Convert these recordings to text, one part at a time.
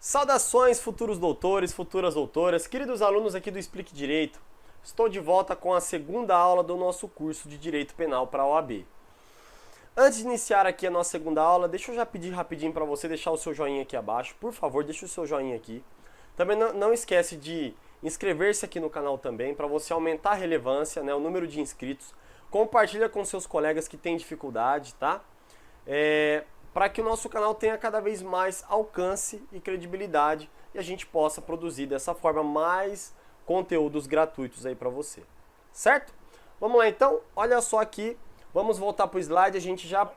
Saudações, futuros doutores, futuras doutoras, queridos alunos aqui do Explique Direito. Estou de volta com a segunda aula do nosso curso de Direito Penal para a OAB. Antes de iniciar aqui a nossa segunda aula, deixa eu já pedir rapidinho para você deixar o seu joinha aqui abaixo. Por favor, deixa o seu joinha aqui. Também não esquece de inscrever-se aqui no canal também, para você aumentar a relevância, né, o número de inscritos. Compartilha com seus colegas que têm dificuldade, tá? Para que o nosso canal tenha cada vez mais alcance e credibilidade e a gente possa produzir dessa forma mais conteúdos gratuitos aí para você, certo? Vamos lá então, olha só aqui, vamos voltar para o slide, a gente já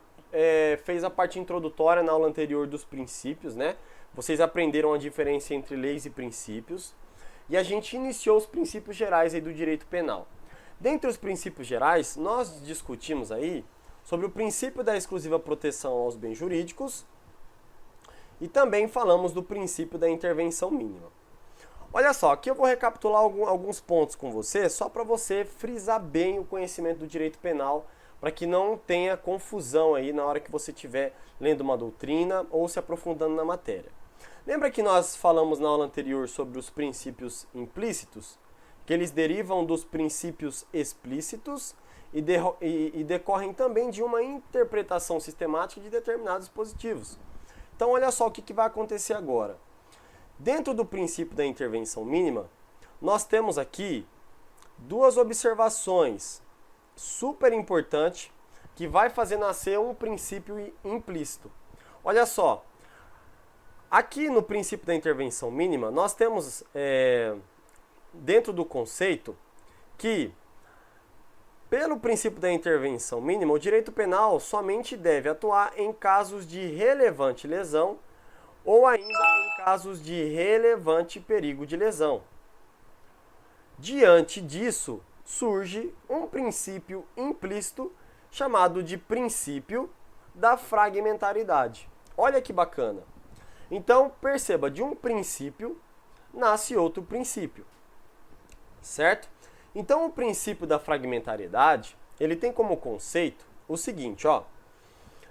fez a parte introdutória na aula anterior dos princípios, né? Vocês aprenderam a diferença entre leis e princípios e a gente iniciou os princípios gerais aí do direito penal. Dentre os princípios gerais, nós discutimos aí sobre o princípio da exclusiva proteção aos bens jurídicos e também falamos do princípio da intervenção mínima. Olha só, aqui eu vou recapitular alguns pontos com você, só para você frisar bem o conhecimento do direito penal, para que não tenha confusão aí na hora que você estiver lendo uma doutrina ou se aprofundando na matéria. Lembra que nós falamos na aula anterior sobre os princípios implícitos? Que eles derivam dos princípios explícitos e decorrem também de uma interpretação sistemática de determinados dispositivos. Então olha só o que vai acontecer agora. Dentro do princípio da intervenção mínima, nós temos aqui duas observações super importantes que vai fazer nascer um princípio implícito. Olha só, aqui no princípio da intervenção mínima, nós temos dentro do conceito que pelo princípio da intervenção mínima, o direito penal somente deve atuar em casos de relevante lesão ou ainda em casos de relevante perigo de lesão. Diante disso, surge um princípio implícito chamado de princípio da fragmentaridade. Olha que bacana. Então, perceba, de um princípio nasce outro princípio, certo? Então, o princípio da fragmentariedade, ele tem como conceito o seguinte, ó.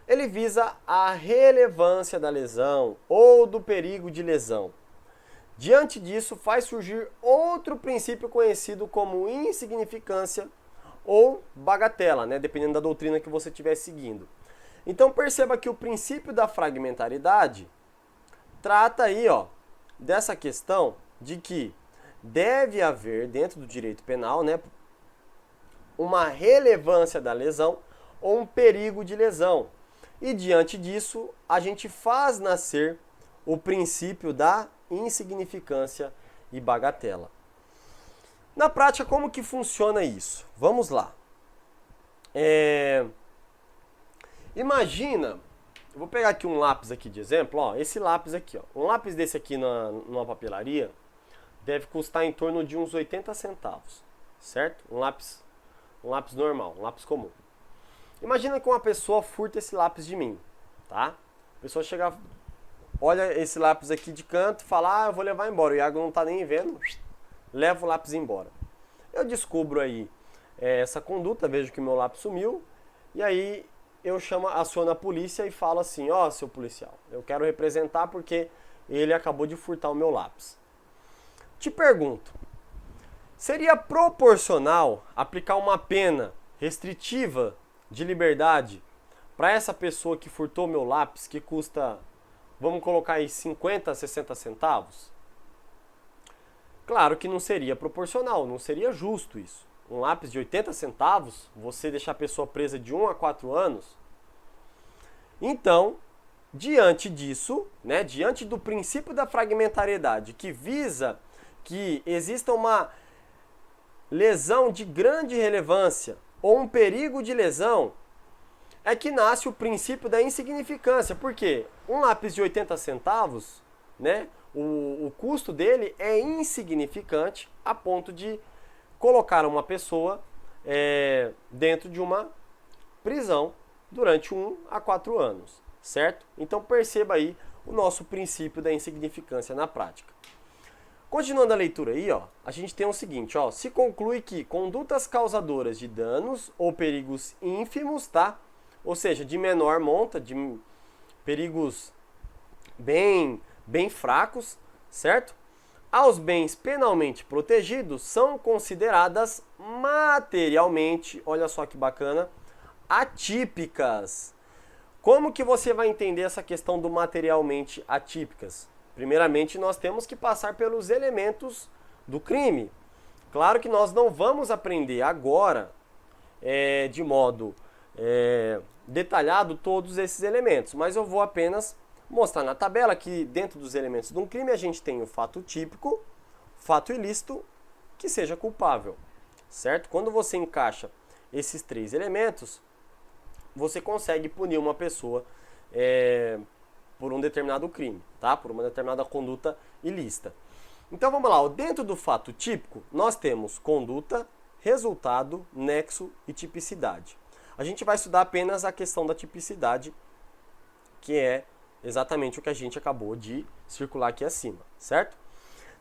Ele visa a relevância da lesão ou do perigo de lesão. Diante disso, faz surgir outro princípio conhecido como insignificância ou bagatela, né? Dependendo da doutrina que você estiver seguindo. Então, perceba que o princípio da fragmentariedade trata aí, ó, dessa questão de que deve haver, dentro do direito penal, né, uma relevância da lesão ou um perigo de lesão. E diante disso, a gente faz nascer o princípio da insignificância e bagatela. Na prática, como que funciona isso? Vamos lá. Imagina, eu vou pegar aqui um lápis aqui de exemplo, ó, esse lápis aqui, ó, um lápis desse aqui numa papelaria deve custar em torno de uns 80 centavos, certo? Um lápis normal, um lápis comum. Imagina que uma pessoa furta esse lápis de mim, tá? A pessoa chega, olha esse lápis aqui de canto e fala, eu vou levar embora. O Iago não tá nem vendo, leva o lápis embora. Eu descubro aí essa conduta, vejo que meu lápis sumiu, e aí eu aciono a polícia e falo assim, ó, seu policial, eu quero representar porque ele acabou de furtar o meu lápis. Te pergunto, seria proporcional aplicar uma pena restritiva de liberdade para essa pessoa que furtou meu lápis, que custa, vamos colocar aí, 50, 60 centavos? Claro que não seria proporcional, não seria justo isso. Um lápis de 80 centavos, você deixar a pessoa presa de 1 a 4 anos? Então, diante disso, né, diante do princípio da fragmentariedade, que visa que exista uma lesão de grande relevância ou um perigo de lesão, é que nasce o princípio da insignificância. Por quê? Um lápis de 80 centavos, né, o custo dele é insignificante a ponto de colocar uma pessoa dentro de uma prisão durante 1 a 4 anos, certo? Então perceba aí o nosso princípio da insignificância na prática. Continuando a leitura aí, ó, a gente tem o seguinte, ó, se conclui que condutas causadoras de danos ou perigos ínfimos, tá? Ou seja, de menor monta, de perigos bem bem fracos, certo? Aos bens penalmente protegidos são consideradas materialmente, olha só que bacana, atípicas. Como que você vai entender essa questão do materialmente atípicas? Primeiramente, nós temos que passar pelos elementos do crime. Claro que nós não vamos aprender agora, de modo detalhado, todos esses elementos, mas eu vou apenas mostrar na tabela que dentro dos elementos de um crime a gente tem o fato típico, fato ilícito, que seja culpável, certo? Quando você encaixa esses três elementos, você consegue punir uma pessoa por um determinado crime, tá? Por uma determinada conduta ilícita. Então vamos lá, dentro do fato típico, nós temos conduta, resultado, nexo e tipicidade. A gente vai estudar apenas a questão da tipicidade, que é exatamente o que a gente acabou de circular aqui acima, certo?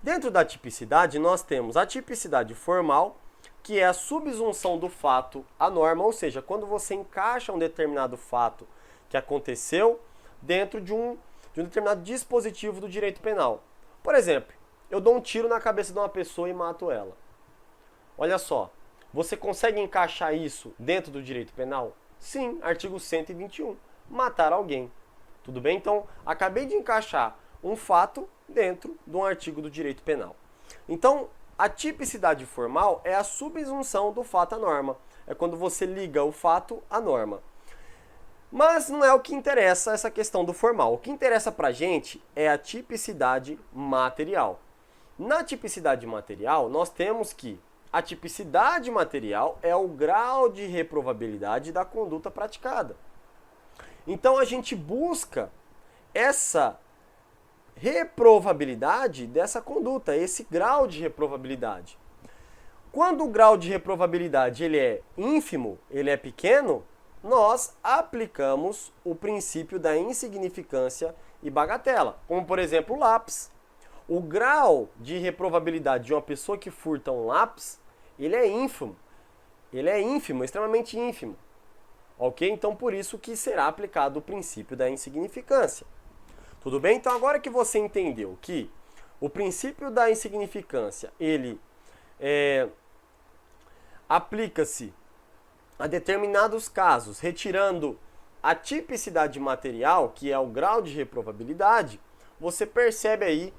Dentro da tipicidade, nós temos a tipicidade formal, que é a subsunção do fato à norma, ou seja, quando você encaixa um determinado fato que aconteceu dentro de um determinado dispositivo do direito penal. Por exemplo, eu dou um tiro na cabeça de uma pessoa e mato ela. Olha só, você consegue encaixar isso dentro do direito penal? Sim, artigo 121, matar alguém. Tudo bem? Então, acabei de encaixar um fato dentro de um artigo do direito penal. Então, a tipicidade formal é a subsunção do fato à norma. É quando você liga o fato à norma. Mas não é o que interessa essa questão do formal. O que interessa pra gente é a tipicidade material. Na tipicidade material, nós temos que a tipicidade material é o grau de reprovabilidade da conduta praticada. Então a gente busca essa reprovabilidade dessa conduta, esse grau de reprovabilidade. Quando o grau de reprovabilidade ele é ínfimo, ele é pequeno, nós aplicamos o princípio da insignificância e bagatela, como por exemplo o lápis. O grau de reprovabilidade de uma pessoa que furta um lápis, ele é ínfimo. Ele é ínfimo, extremamente ínfimo. Ok? Então, por isso que será aplicado o princípio da insignificância. Tudo bem? Então, agora que você entendeu que o princípio da insignificância, ele aplica-se a determinados casos, retirando a tipicidade material, que é o grau de reprovabilidade, você percebe aí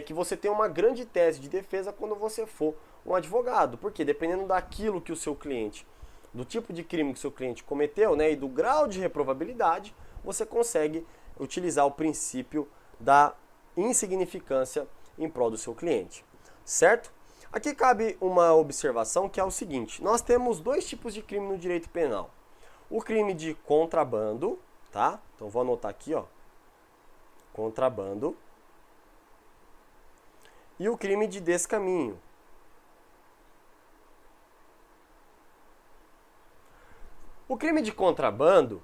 que você tem uma grande tese de defesa quando você for um advogado. Porque dependendo daquilo que o seu cliente, do tipo de crime que o seu cliente cometeu, né, e do grau de reprovabilidade, você consegue utilizar o princípio da insignificância em prol do seu cliente, certo? Aqui cabe uma observação que é o seguinte: nós temos dois tipos de crime no direito penal. O crime de contrabando, tá? Então vou anotar aqui, ó. Contrabando. E o crime de descaminho. O crime de contrabando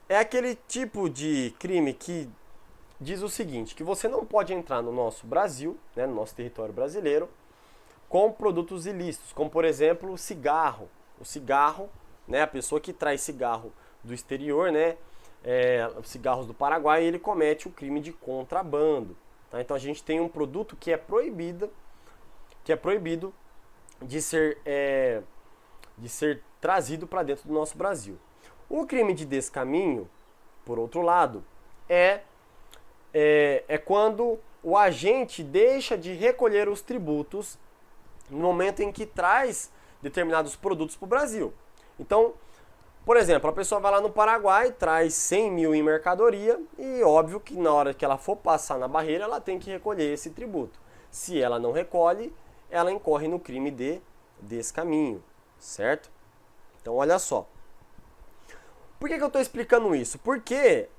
é aquele tipo de crime que diz o seguinte, que você não pode entrar no nosso Brasil, né, no nosso território brasileiro, com produtos ilícitos, como por exemplo o cigarro. O cigarro, né, a pessoa que traz cigarro do exterior, né, cigarros do Paraguai, ele comete o crime de contrabando. Tá? Então a gente tem um produto que é proibido de ser trazido para dentro do nosso Brasil. O crime de descaminho, por outro lado, é quando o agente deixa de recolher os tributos no momento em que traz determinados produtos para o Brasil. Então, por exemplo, a pessoa vai lá no Paraguai, traz 100 mil em mercadoria e óbvio que na hora que ela for passar na barreira, ela tem que recolher esse tributo. Se ela não recolhe, ela incorre no crime de descaminho, certo? Então, olha só. Por que eu estou explicando isso? Porque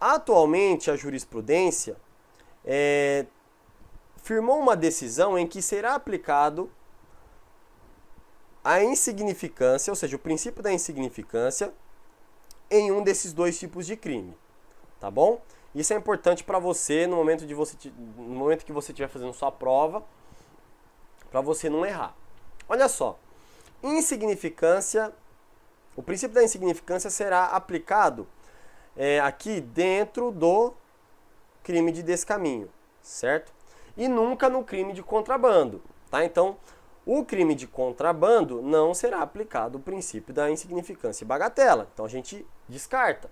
atualmente a jurisprudência firmou uma decisão em que será aplicado a insignificância, ou seja, o princípio da insignificância em um desses dois tipos de crime, tá bom? Isso é importante para você no momento que você estiver fazendo sua prova, para você não errar. Olha só, insignificância, o princípio da insignificância será aplicado aqui dentro do crime de descaminho, certo? E nunca no crime de contrabando, tá? Então, o crime de contrabando não será aplicado o princípio da insignificância e bagatela. Então, a gente descarta.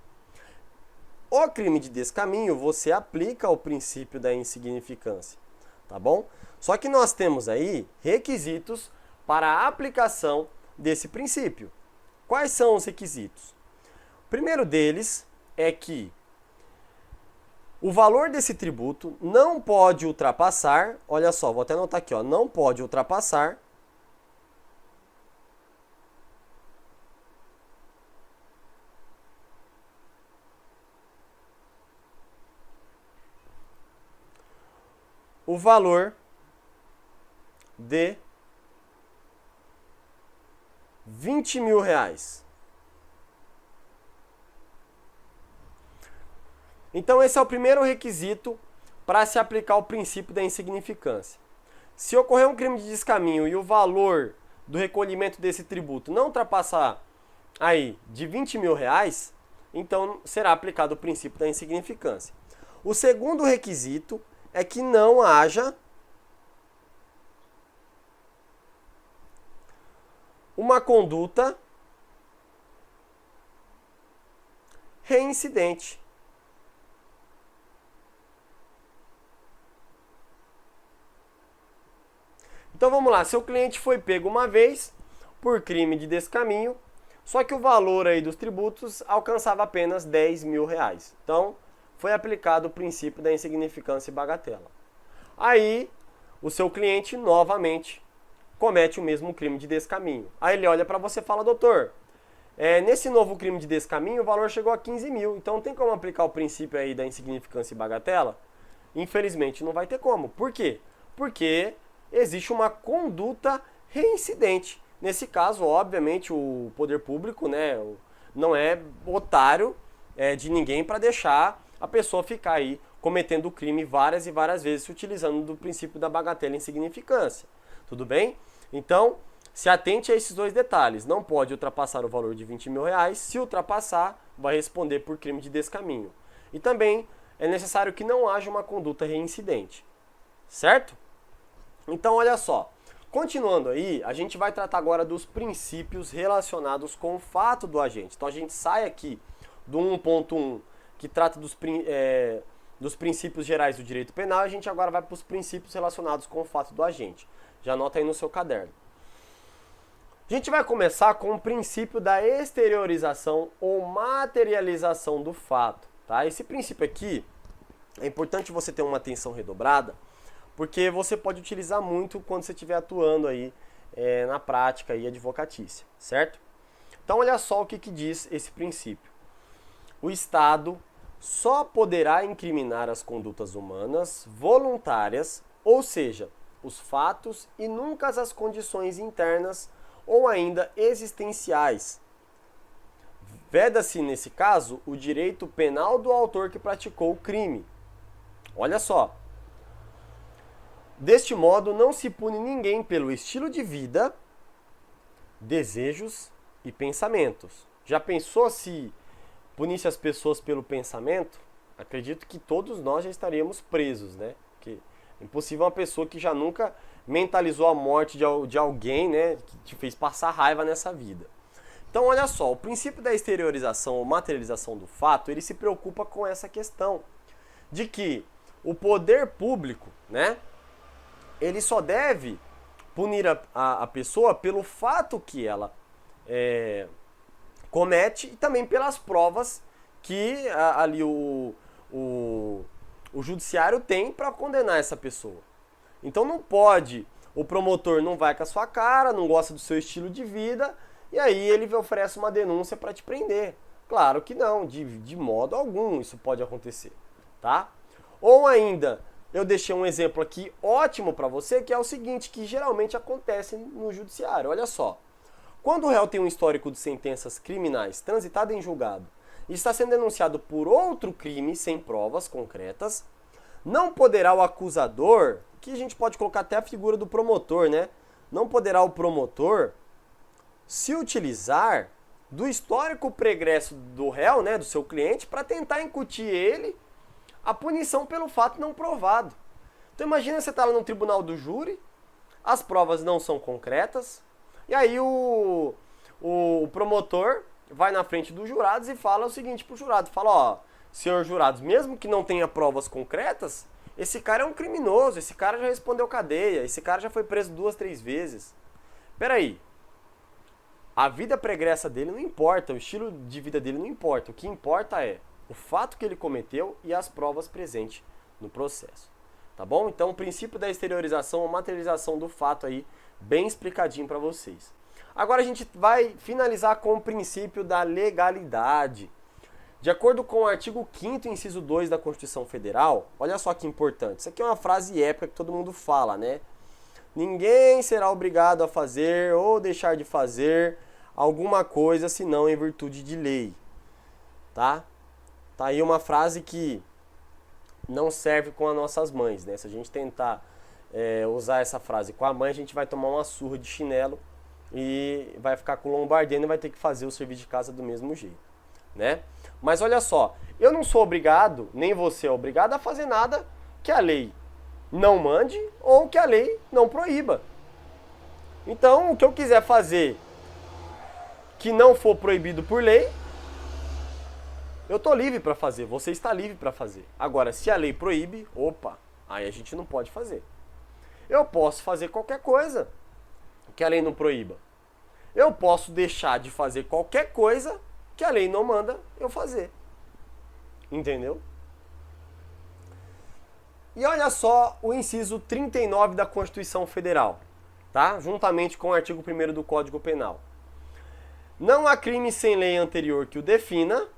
O crime de descaminho, você aplica o princípio da insignificância, tá bom? Só que nós temos aí requisitos para a aplicação desse princípio. Quais são os requisitos? O primeiro deles é que o valor desse tributo não pode ultrapassar, olha só, vou até anotar aqui, ó, não pode ultrapassar o valor de R$ 20.000. Então esse é o primeiro requisito para se aplicar o princípio da insignificância. Se ocorrer um crime de descaminho e o valor do recolhimento desse tributo não ultrapassar aí de R$ 20.000, então será aplicado o princípio da insignificância. O segundo requisito é que não haja uma conduta reincidente. Então vamos lá, seu cliente foi pego uma vez por crime de descaminho, só que o valor aí dos tributos alcançava apenas R$ 10.000. Então foi aplicado o princípio da insignificância e bagatela. Aí o seu cliente novamente comete o mesmo crime de descaminho. Aí ele olha para você e fala, doutor, nesse novo crime de descaminho o valor chegou a 15 mil, então tem como aplicar o princípio aí da insignificância e bagatela? Infelizmente não vai ter como. Por quê? Porque existe uma conduta reincidente. Nesse caso, obviamente, o poder público, né, não é otário de ninguém para deixar a pessoa ficar aí cometendo o crime várias e várias vezes, utilizando do princípio da bagatela e insignificância. Tudo bem? Então, se atente a esses dois detalhes. Não pode ultrapassar o valor de R$ 20.000. Se ultrapassar, vai responder por crime de descaminho. E também é necessário que não haja uma conduta reincidente. Certo? Então, olha só. Continuando aí, a gente vai tratar agora dos princípios relacionados com o fato do agente. Então, a gente sai aqui do 1.1, que trata dos princípios gerais do direito penal, e a gente agora vai para os princípios relacionados com o fato do agente. Já anota aí no seu caderno. A gente vai começar com o princípio da exteriorização ou materialização do fato. Tá? Esse princípio aqui, é importante você ter uma atenção redobrada, porque você pode utilizar muito quando você estiver atuando aí na prática aí advocatícia, certo? Então olha só o que diz esse princípio. O Estado só poderá incriminar as condutas humanas voluntárias, ou seja, os fatos e nunca as condições internas ou ainda existenciais. Veda-se, nesse caso, o direito penal do autor que praticou o crime. Olha só. Deste modo, não se pune ninguém pelo estilo de vida, desejos e pensamentos. Já pensou se punisse as pessoas pelo pensamento? Acredito que todos nós já estaríamos presos, né? Porque é impossível uma pessoa que já nunca mentalizou a morte de alguém, né, que te fez passar raiva nessa vida. Então, olha só, o princípio da exteriorização ou materialização do fato, ele se preocupa com essa questão de que o poder público, né, ele só deve punir a pessoa pelo fato que ela comete e também pelas provas que ali o judiciário tem para condenar essa pessoa. Então não pode, o promotor não vai com a sua cara, não gosta do seu estilo de vida, e aí ele oferece uma denúncia para te prender. Claro que não, de modo algum isso pode acontecer, tá? Ou ainda, eu deixei um exemplo aqui ótimo para você, que é o seguinte, que geralmente acontece no judiciário. Olha só, quando o réu tem um histórico de sentenças criminais transitado em julgado e está sendo denunciado por outro crime sem provas concretas, não poderá o acusador, que a gente pode colocar até a figura do promotor, né? Não poderá o promotor se utilizar do histórico pregresso do réu, né, do seu cliente, para tentar incutir ele a punição pelo fato não provado. Então imagina você estar lá no tribunal do júri, as provas não são concretas, e aí o promotor vai na frente dos jurados e fala o seguinte pro jurado, fala, ó, senhor jurados, mesmo que não tenha provas concretas, esse cara é um criminoso, esse cara já respondeu cadeia, esse cara já foi preso 2, 3 vezes. Peraí, a vida pregressa dele não importa, o estilo de vida dele não importa, o que importa é o fato que ele cometeu e as provas presentes no processo. Tá bom? Então o princípio da exteriorização, a materialização do fato aí, bem explicadinho para vocês. Agora a gente vai finalizar com o princípio da legalidade. De acordo com o artigo 5º, inciso 2 da Constituição Federal, olha só que importante, isso aqui é uma frase épica que todo mundo fala, né? Ninguém será obrigado a fazer ou deixar de fazer alguma coisa senão em virtude de lei. Tá? Tá aí uma frase que não serve com as nossas mães, né? Se a gente tentar usar essa frase com a mãe, a gente vai tomar uma surra de chinelo e vai ficar com lombardino e vai ter que fazer o serviço de casa do mesmo jeito, né? Mas olha só, eu não sou obrigado, nem você é obrigado a fazer nada que a lei não mande ou que a lei não proíba. Então, o que eu quiser fazer que não for proibido por lei, eu tô livre para fazer, você está livre para fazer. Agora, se a lei proíbe, opa, aí a gente não pode fazer. Eu posso fazer qualquer coisa que a lei não proíba. Eu posso deixar de fazer qualquer coisa que a lei não manda eu fazer. Entendeu? E olha só o inciso 39 da Constituição Federal, tá? Juntamente com o artigo 1º do Código Penal. Não há crime sem lei anterior que o defina,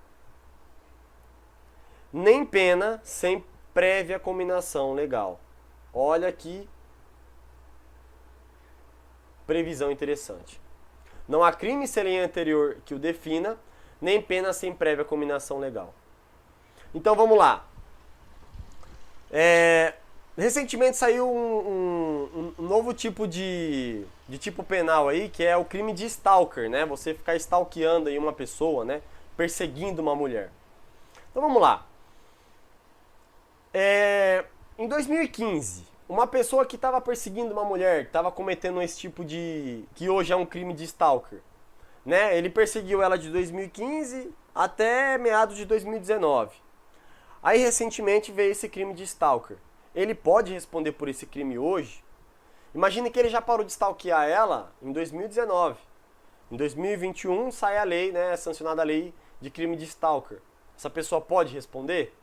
nem pena sem prévia cominação legal. Olha que previsão interessante. Não há crime sem lei anterior que o defina, nem pena sem prévia cominação legal. Então vamos lá. Recentemente saiu um novo tipo de tipo penal aí, que é o crime de stalker, né? Você ficar stalkeando aí uma pessoa, né? Perseguindo uma mulher. Então vamos lá. Em 2015, uma pessoa que estava perseguindo uma mulher, estava cometendo esse tipo de... que hoje é um crime de stalker, né? Ele perseguiu ela de 2015 até meados de 2019. Aí recentemente veio esse crime de stalker. Ele pode responder por esse crime hoje? Imagine que ele já parou de stalkear ela em 2019. Em 2021 sai a lei, né, é sancionada a lei de crime de stalker. Essa pessoa pode responder?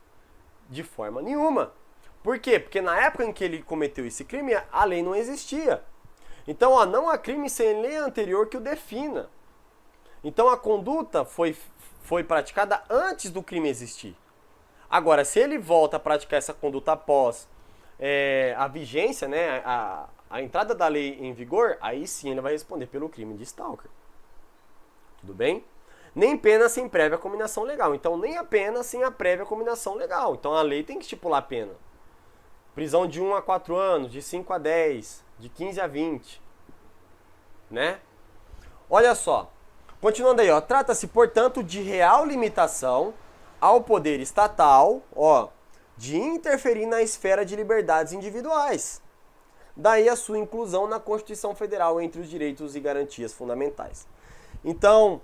De forma nenhuma. Por quê? Porque na época em que ele cometeu esse crime, a lei não existia. Então, ó, não há crime sem lei anterior que o defina. Então a conduta foi praticada antes do crime existir. Agora, se ele volta a praticar essa conduta após a vigência, né, a entrada da lei em vigor, aí sim ele vai responder pelo crime de stalker. Tudo bem? Nem pena sem prévia cominação legal. Então, nem a pena sem a prévia cominação legal. Então, a lei tem que estipular a pena. Prisão de 1 a 4 anos, de 5 a 10, de 15 a 20. Né? Olha só. Continuando aí, ó. Trata-se, portanto, de real limitação ao poder estatal, ó, de interferir na esfera de liberdades individuais. Daí a sua inclusão na Constituição Federal entre os direitos e garantias fundamentais. Então,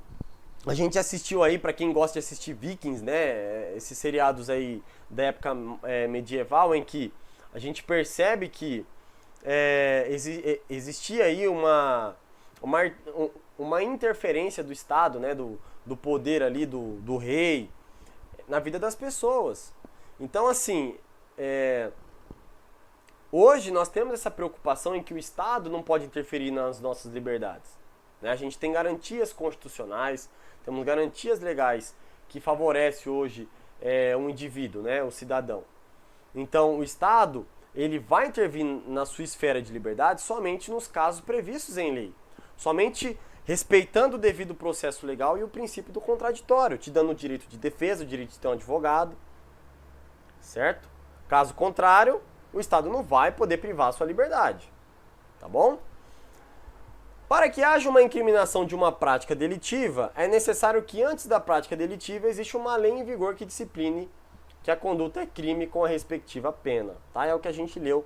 a gente assistiu aí, para quem gosta de assistir Vikings, né, esses seriados aí da época medieval, em que a gente percebe que existia aí uma interferência do Estado, né, do poder ali, do rei, na vida das pessoas. Então, assim, hoje nós temos essa preocupação em que o Estado não pode interferir nas nossas liberdades. Né? A gente tem garantias constitucionais, temos garantias legais que favorecem hoje um indivíduo, né, o cidadão. Então, o Estado ele vai intervir na sua esfera de liberdade somente nos casos previstos em lei. Somente respeitando o devido processo legal e o princípio do contraditório, te dando o direito de defesa, o direito de ter um advogado, certo? Caso contrário, o Estado não vai poder privar a sua liberdade, tá bom? Para que haja uma incriminação de uma prática delitiva, é necessário que antes da prática delitiva exista uma lei em vigor que discipline que a conduta é crime com a respectiva pena, tá? É o que a gente leu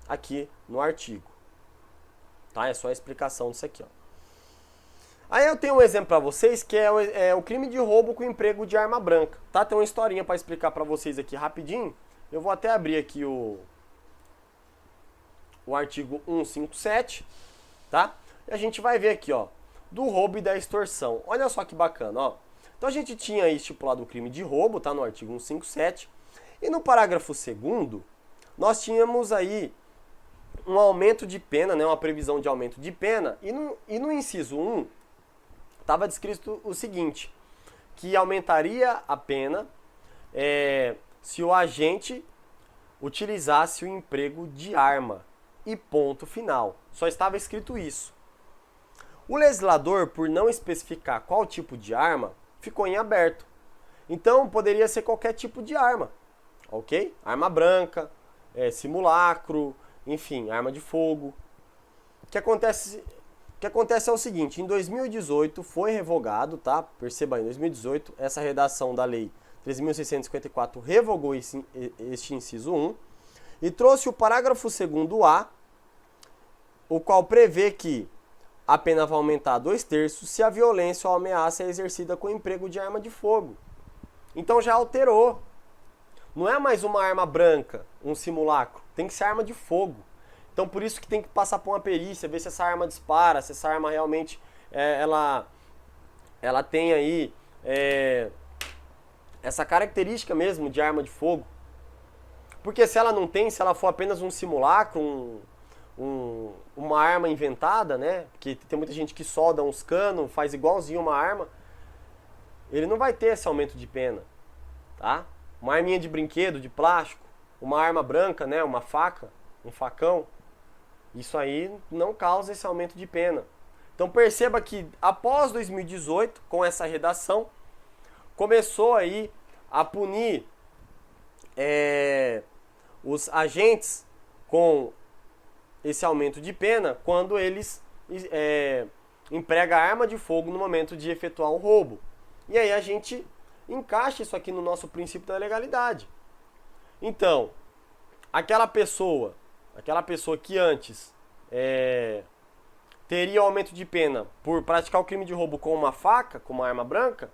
aqui no artigo, tá? É só a explicação disso aqui, ó. Aí eu tenho um exemplo para vocês que é o crime de roubo com emprego de arma branca, tá? Tem uma historinha para explicar para vocês aqui rapidinho. Eu vou até abrir aqui o artigo 157, tá? E a gente vai ver aqui, ó, do roubo e da extorsão. Olha só que bacana, ó. Então a gente tinha aí estipulado o crime de roubo, tá? No artigo 157. E no parágrafo 2º, nós tínhamos aí um aumento de pena, né? Uma previsão de aumento de pena. E no inciso 1, estava descrito o seguinte, que aumentaria a pena se o agente utilizasse o emprego de arma. E ponto final. Só estava escrito isso. O legislador, por não especificar qual tipo de arma, ficou em aberto. Então, poderia ser qualquer tipo de arma, ok? Arma branca, simulacro, enfim, arma de fogo. O que acontece é o seguinte, em 2018 foi revogado, tá? Perceba aí, em 2018, essa redação da lei 13.654 revogou este inciso 1 e trouxe o parágrafo 2º-A, o qual prevê que a pena vai aumentar a 2/3 se a violência ou a ameaça é exercida com o emprego de arma de fogo. Então já alterou. Não é mais uma arma branca, um simulacro. Tem que ser arma de fogo. Então por isso que tem que passar por uma perícia, ver se essa arma dispara, se essa arma realmente ela tem aí essa característica mesmo de arma de fogo. Porque se ela não tem, se ela for apenas um simulacro, uma arma inventada, né? Porque tem muita gente que solda uns canos, faz igualzinho uma arma, ele não vai ter esse aumento de pena, tá? Uma arminha de brinquedo, de plástico, uma arma branca, né? Uma faca, um facão, isso aí não causa esse aumento de pena. Então perceba que após 2018, com essa redação, começou aí a punir os agentes com esse aumento de pena quando eles empregam arma de fogo no momento de efetuar um roubo. E aí a gente encaixa isso aqui no nosso princípio da legalidade. Então, aquela pessoa que antes teria aumento de pena por praticar o crime de roubo com uma faca, com uma arma branca,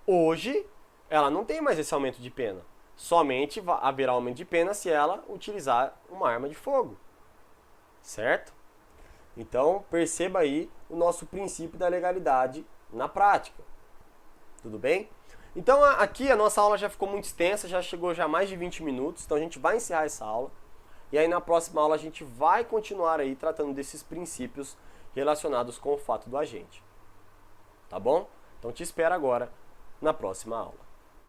hoje ela não tem mais esse aumento de pena. Somente haverá aumento de pena se ela utilizar uma arma de fogo. Certo? Então, perceba aí o nosso princípio da legalidade na prática. Tudo bem? Então, aqui a nossa aula já ficou muito extensa, já chegou já mais de 20 minutos, então a gente vai encerrar essa aula. E aí na próxima aula a gente vai continuar aí tratando desses princípios relacionados com o fato do agente. Tá bom? Então te espero agora na próxima aula.